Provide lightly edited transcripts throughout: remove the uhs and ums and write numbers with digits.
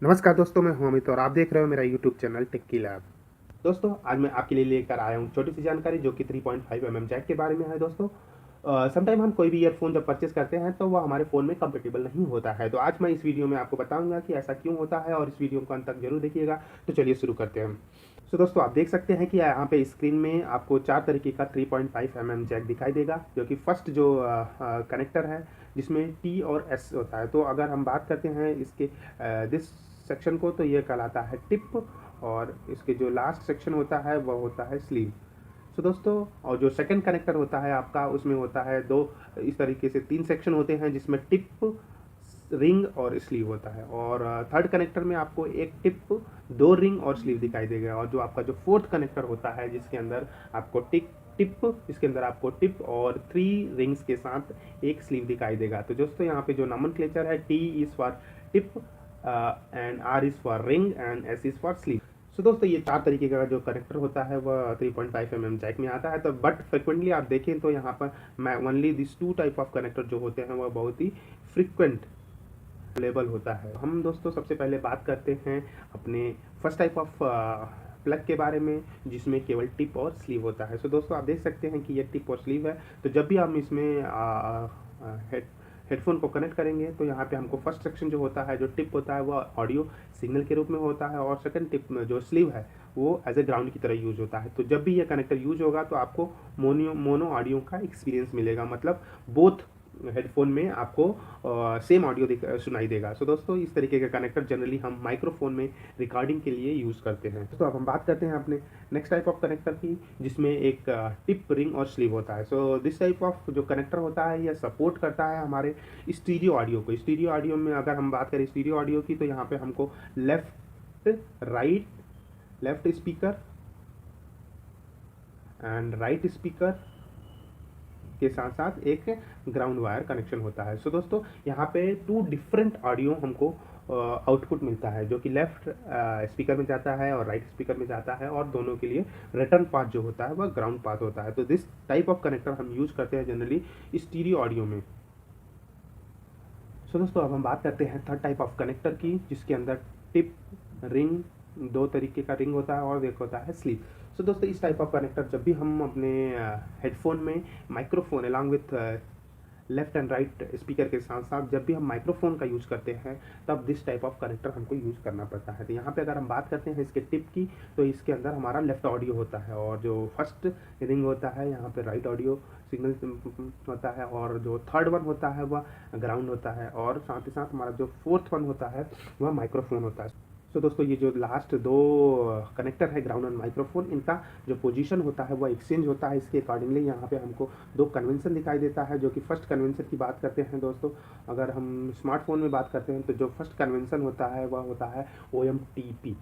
नमस्कार दोस्तों, मैं हूं अमित और आप देख रहे हो मेरा यूट्यूब चैनल टेक्की लैब। दोस्तों, आज मैं आपके लिए लेकर आया हूं छोटी सी जानकारी जो कि 3.5 mm जैक के बारे में है। दोस्तों, समटाइम हम कोई भी ईयरफोन जब परचेस करते हैं तो वह हमारे फ़ोन में कंपेटेबल नहीं होता है। तो आज मैं इस वीडियो में आपको बताऊंगा कि ऐसा क्यों होता है और इस वीडियो को अंत तक जरूर देखिएगा। तो चलिए शुरू करते हैं। तो दोस्तों, आप देख सकते हैं कि यहाँ पे स्क्रीन में आपको चार तरीके का 3.5 mm जैक दिखाई देगा, जो कि फर्स्ट जो कनेक्टर है जिसमें टी और एस होता है। तो अगर हम बात करते हैं इसके दिस सेक्शन को, तो ये कहलाता है टिप, और इसके जो लास्ट सेक्शन होता है वह होता है स्लीव। सो दोस्तों, और जो सेकंड कनेक्टर होता है आपका, उसमें होता है दो, इस तरीके से तीन सेक्शन होते हैं जिसमें टिप, रिंग और स्लीव होता है। और थर्ड कनेक्टर में आपको एक टिप, दो रिंग और स्लीव दिखाई देगा। और जो आपका जो फोर्थ कनेक्टर होता है जिसके अंदर आपको इसके अंदर आपको टिप और थ्री रिंग्स के साथ एक स्लीव दिखाई देगा। तो दोस्तों, यहाँ पे जो नॉमेनक्लेचर है, T is for tip and R is for ring and S is for sleeve. So दोस्तों, ये चार तरीके का जो कनेक्टर होता है वह 3.5 mm जैक में आता है। तो बट फ्रिक्वेंटली आप देखें तो यहाँ पर मैं only this two type of connector जो होते हैं वह बहुत ही फ्रिक्वेंट अवेलेबल होता है। हम दोस्तों सबसे पहले बात करते हैं अपने फर्स्ट टाइप ऑफ प्लग के बारे में, जिसमें केवल टिप और स्लीव होता है। सो दोस्तों, आप देख सकते हैं कि ये टिप और स्लीव है। तो जब भी हम इसमें हेडफोन को कनेक्ट करेंगे तो यहाँ पे हमको फर्स्ट सेक्शन जो होता है, जो टिप होता है, वह ऑडियो सिग्नल के रूप में होता है, और सेकंड टिप में जो स्लीव है वो एज ए ग्राउंड की तरह यूज होता है। तो जब भी ये कनेक्टर यूज होगा तो आपको मोनो ऑडियो का एक्सपीरियंस मिलेगा, मतलब बोथ हेडफोन में आपको सेम ऑडियो सुनाई देगा। सो दोस्तों, इस तरीके का कनेक्टर जनरली हम माइक्रोफोन में रिकॉर्डिंग के लिए यूज़ करते हैं। तो अब हम बात करते हैं अपने नेक्स्ट टाइप ऑफ कनेक्टर की, जिसमें एक टिप, रिंग और स्लीव होता है। सो दिस टाइप ऑफ जो कनेक्टर होता है यह सपोर्ट करता है हमारे स्टीरियो ऑडियो को। स्टीरियो ऑडियो में अगर हम बात करें स्टीरियो ऑडियो की, तो यहाँ पे हमको left speaker and right speaker के साथ साथ एक ग्राउंड वायर कनेक्शन होता है। सो दोस्तों, यहाँ पे टू डिफरेंट ऑडियो हमको आउटपुट मिलता है, जो कि लेफ्ट स्पीकर में जाता है और राइट स्पीकर में जाता है, और दोनों के लिए रिटर्न पाथ जो होता है वह ग्राउंड पाथ होता है। तो दिस टाइप ऑफ कनेक्टर हम यूज करते हैं जनरली स्टीरियो ऑडियो में। सो दोस्तों, अब हम बात करते हैं थर्ड टाइप ऑफ कनेक्टर की, जिसके अंदर टिप, रिंग, दो तरीके का रिंग होता है और एक होता है स्लीव। सो दोस्तों, इस टाइप ऑफ कनेक्टर जब भी हम अपने हेडफोन में microphone along with left and right speaker के साथ साथ जब भी हम माइक्रोफोन का यूज़ करते हैं, तब दिस टाइप ऑफ कनेक्टर हमको यूज़ करना पड़ता है। तो यहाँ पे अगर हम बात करते हैं इसके टिप की, तो इसके अंदर हमारा लेफ्ट ऑडियो होता है, और जो फर्स्ट रिंग होता है यहाँ पे राइट ऑडियो सिग्नल होता है, और जो थर्ड वन होता है वह ग्राउंड होता है, और साथ ही साथ हमारा जो फोर्थ वन होता है वह माइक्रोफोन होता है। तो दोस्तों, ये जो लास्ट दो कनेक्टर है, ग्राउंड और माइक्रोफोन, इनका जो पोजीशन होता है वो एक्सचेंज होता है। इसके अकॉर्डिंगली यहाँ पे हमको दो कन्वेंशन दिखाई देता है, जो कि फर्स्ट कन्वेंशन की बात करते हैं दोस्तों। अगर हम स्मार्टफोन में बात करते हैं तो जो फर्स्ट कन्वेंशन होता है वह होता है OMTP।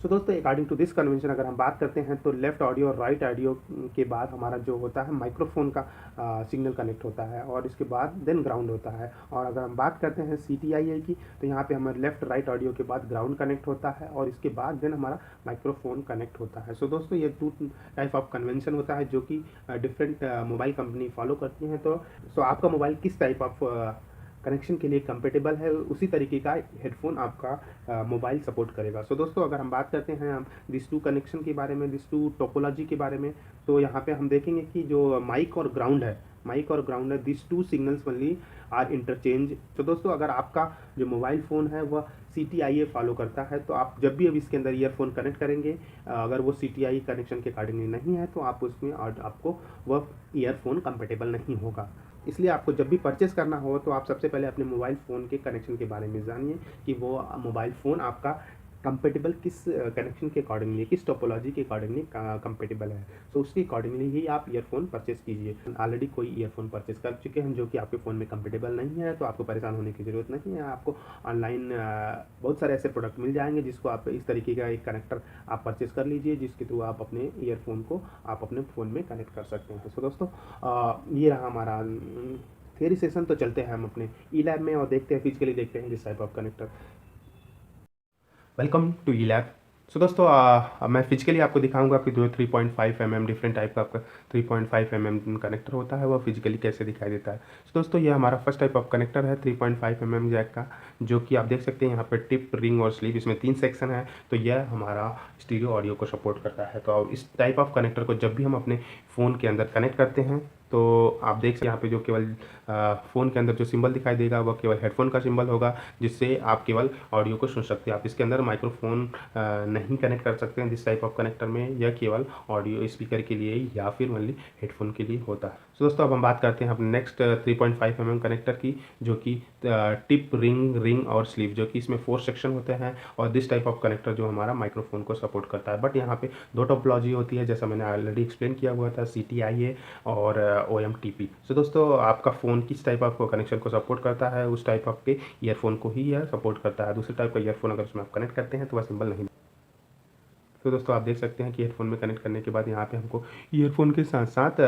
सो दोस्तों, अकॉर्डिंग टू दिस कन्वेंशन अगर हम बात करते हैं तो लेफ्ट ऑडियो और राइट ऑडियो के बाद हमारा जो होता है माइक्रोफोन का सिग्नल कनेक्ट होता है, और इसके बाद देन ग्राउंड होता है। और अगर हम बात करते हैं CTIA की, तो यहाँ पे हमारे लेफ्ट राइट ऑडियो के बाद ग्राउंड कनेक्ट होता है, और इसके बाद देन हमारा माइक्रोफोन कनेक्ट होता है। सो दोस्तों, ये टू टाइप ऑफ कन्वेंशन होता है जो कि डिफरेंट मोबाइल कंपनी फॉलो करती हैं। तो आपका मोबाइल किस टाइप ऑफ कनेक्शन के लिए कंपेटेबल है, उसी तरीके का हेडफोन आपका मोबाइल सपोर्ट करेगा। सो दोस्तों, अगर हम बात करते हैं हम दिस टू कनेक्शन के बारे में, दिस टू टोपोलॉजी के बारे में, तो यहाँ पे हम देखेंगे कि जो माइक और ग्राउंड है, this two signals only are interchange. तो दोस्तों, अगर आपका जो मोबाइल फ़ोन है वह CTIA फॉलो करता है, तो आप जब भी अब इसके अंदर ईयरफोन कनेक्ट करेंगे, अगर वो CTI कनेक्शन के अकॉर्डिंगली नहीं है तो आप उसमें आपको वह ईयरफोन कंपेटेबल नहीं होगा। इसलिए आपको जब भी परचेस करना हो तो आप सबसे पहले अपने मोबाइल फ़ोन के कनेक्शन के बारे में जानिए कि वो मोबाइल फ़ोन आपका कंपेटेबल किस कनेक्शन के अकॉर्डिंगली, किस टोपोलॉजी के अकॉर्डिंगली कंपेटेबल है। सो उसके अकॉर्डिंगली ही आप ईयरफोन परचेस कीजिए। ऑलरेडी कोई ईयरफोन परचेस कर चुके हैं जो कि आपके फ़ोन में कंपेटेबल नहीं है, तो आपको परेशान होने की ज़रूरत नहीं है। आपको ऑनलाइन बहुत सारे ऐसे प्रोडक्ट मिल जाएंगे जिसको आप इस तरीके का एक कनेक्टर आप परचेस कर लीजिए, जिसके थ्रू आप अपने ईयरफोन को आप अपने फ़ोन में कनेक्ट कर सकते हैं। सो दोस्तों, ये रहा हमारा थियरी सेशन। तो चलते हैं हम अपने ई लैब में और देखते हैं, फिजिकली देखते हैं this type of connector. Welcome to E lab. So दोस्तों अब मैं फिजिकली आपको दिखाऊंगा कि जो 3.5 mm डिफरेंट टाइप का आपका 3.5 mm कनेक्टर होता है वह फिजिकली कैसे दिखाई देता है। सो दोस्तों ये हमारा फर्स्ट टाइप ऑफ कनेक्टर है 3.5 mm जैक का, जो कि आप देख सकते हैं यहाँ पर टिप, रिंग और स्लीव, इसमें 3 सेक्शन है। तो यह हमारा स्टीरियो ऑडियो को सपोर्ट करता है। तो अब इस टाइप ऑफ कनेक्टर को जब भी हम अपने फ़ोन के अंदर कनेक्ट करते हैं तो आप देख सकते हैं यहाँ पे जो केवल फ़ोन के अंदर जो सिंबल दिखाई देगा वह केवल हेडफोन का सिंबल होगा, जिससे आप केवल ऑडियो को सुन सकते हैं। आप इसके अंदर माइक्रोफोन नहीं कनेक्ट कर सकते हैं। दिस टाइप ऑफ कनेक्टर में यह केवल ऑडियो स्पीकर के लिए या फिर ओनली हेडफोन के लिए होता है। सो दोस्तों अब हम बात करते हैं अपने नेक्स्ट 3.5 mm कनेक्टर की, जो कि टिप, रिंग और स्लीव, जो कि इसमें 4 सेक्शन होते हैं। और दिस टाइप ऑफ कनेक्टर जो हमारा माइक्रोफोन को सपोर्ट करता है। बट यहाँ पे 2 टोपोलॉजी होती है, जैसा मैंने ऑलरेडी एक्सप्लेन किया हुआ था, CTIA और OMTP। सो दोस्तों आपका फ़ोन किस टाइप ऑफ कनेक्शन को सपोर्ट करता है उस टाइप ऑफ के ईयरफोन को ही यह सपोर्ट करता है। दूसरे टाइप का ईयरफोन अगर उसमें आप कनेक्ट करते हैं तो वह सिंबल नहीं। तो दोस्तों आप देख सकते हैं कि हेडफोन में कनेक्ट करने के बाद यहाँ पे हमको ईयरफोन के साथ साथ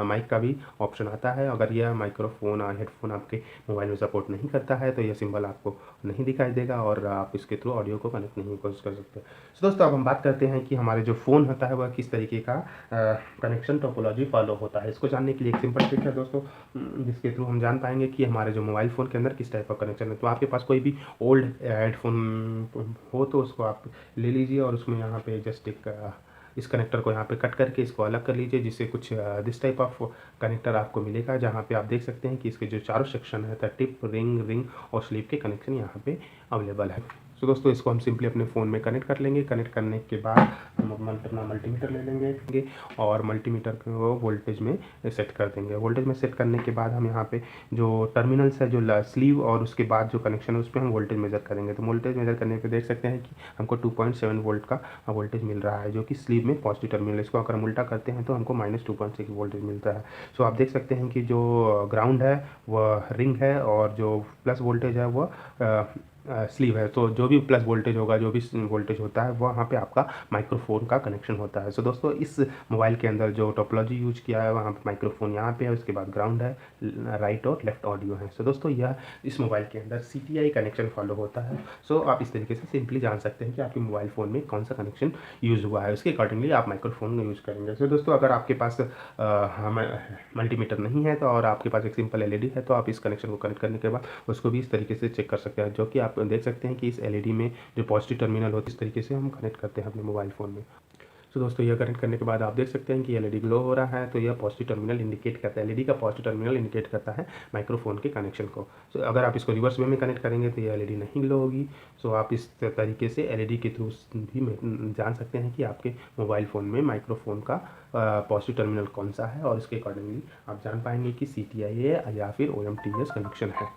माइक का भी ऑप्शन आता है। अगर यह माइक्रोफोन और हेडफोन आपके मोबाइल में सपोर्ट नहीं करता है तो यह सिंबल आपको नहीं दिखाई देगा और आप इसके थ्रू ऑडियो को कनेक्ट नहीं कोशिश कर सकते। तो दोस्तों अब हम बात करते हैं कि हमारे जो फ़ोन होता है वह किस तरीके का कनेक्शन टोपोलॉजी फॉलो होता है। इसको जानने के लिए एक सिंपल ट्रिक है दोस्तों, जिसके थ्रू हम जान पाएंगे कि हमारे जो मोबाइल फ़ोन के अंदर किस टाइप का कनेक्शन है। तो आपके पास कोई भी ओल्ड हेडफोन हो तो उसको आप ले लीजिए और उसमें यहाँ पे जस्ट एक इस कनेक्टर को यहाँ पे कट करके इसको अलग कर लीजिए, जिससे कुछ दिस टाइप ऑफ कनेक्टर आपको मिलेगा, जहाँ पे आप देख सकते हैं कि इसके जो चारों सेक्शन है, टिप, रिंग और स्लीव के कनेक्शन यहाँ पे अवेलेबल है। सो दोस्तों इसको हम सिंपली अपने फ़ोन में कनेक्ट कर लेंगे। कनेक्ट करने के बाद हम अपना मल्टीमीटर ले लेंगे और मल्टीमीटर को वोल्टेज में सेट कर देंगे। वोल्टेज में सेट करने के बाद हम यहाँ पे जो टर्मिनल्स है, जो स्लीव और उसके बाद जो कनेक्शन है, उस पर हम वोल्टेज मेज़र करेंगे। तो वोल्टेज मेज़र करने पे देख सकते हैं कि हमको 2.7 वोल्ट का वोल्टेज मिल रहा है, जो कि स्लीव में पॉजिटिव टर्मिनल। इसको अगर हम उल्टा करते हैं तो हमको -2.6 वोल्टेज मिलता है। सो आप देख सकते हैं कि जो ग्राउंड है वह रिंग है और जो प्लस वोल्टेज है वह स्लीव है। तो जो भी प्लस वोल्टेज होगा, जो भी वोल्टेज होता है, वहाँ पे आपका माइक्रोफोन का कनेक्शन होता है। सो दोस्तों इस मोबाइल के अंदर जो टोपोलॉजी यूज किया है वहाँ पे माइक्रोफोन यहाँ पे है, उसके बाद ग्राउंड है, राइट और लेफ्ट ऑडियो है। सो दोस्तों यह इस मोबाइल के अंदर CTI कनेक्शन फॉलो होता है। सो आप इस तरीके से सिंपली जान सकते हैं कि आपके मोबाइल फ़ोन में कौन सा कनेक्शन यूज़ हुआ है, उसके अकॉर्डिंगली आप माइक्रोफोन यूज़ करेंगे। सो दोस्तों अगर आपके पास मल्टीमीटर नहीं है तो और आपके पास एक सिंपल LED है, तो आप इस कनेक्शन को कनेक्ट करने के बाद उसको भी इस तरीके से चेक कर सकते हैं, जो कि आप देख सकते हैं कि इस LED में जो पॉजिटिव टर्मिनल होती है, इस तरीके से हम कनेक्ट करते हैं अपने मोबाइल फ़ोन में। तो दोस्तों यह कनेक्ट करने के बाद आप देख सकते हैं कि LED ग्लो हो रहा है, तो यह पॉजिटिव टर्मिनल इंडिकेट करता है। LED का पॉजिटिव टर्मिनल इंडिकेट करता है माइक्रोफोन के कनेक्शन को। सो अगर आप इसको रिवर्स वे में कनेक्ट करेंगे तो ये LED नहीं ग्लो होगी। सो आप इस तरीके से LED के थ्रू भी जान सकते हैं कि आपके मोबाइल फ़ोन में माइक्रोफोन का पॉजिटिव टर्मिनल कौन सा है, और इसके अकॉर्डिंगली आप जान पाएंगे कि CTIA या फिर OMTS कनेक्शन है।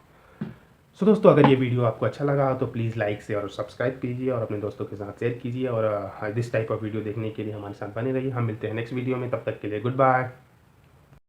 सो दोस्तों अगर ये वीडियो आपको अच्छा लगा तो प्लीज़ लाइक से और सब्सक्राइब कीजिए और अपने दोस्तों के साथ शेयर कीजिए, और दिस टाइप ऑफ वीडियो देखने के लिए हमारे साथ बने रहिए। हम मिलते हैं नेक्स्ट वीडियो में, तब तक के लिए गुड बाय।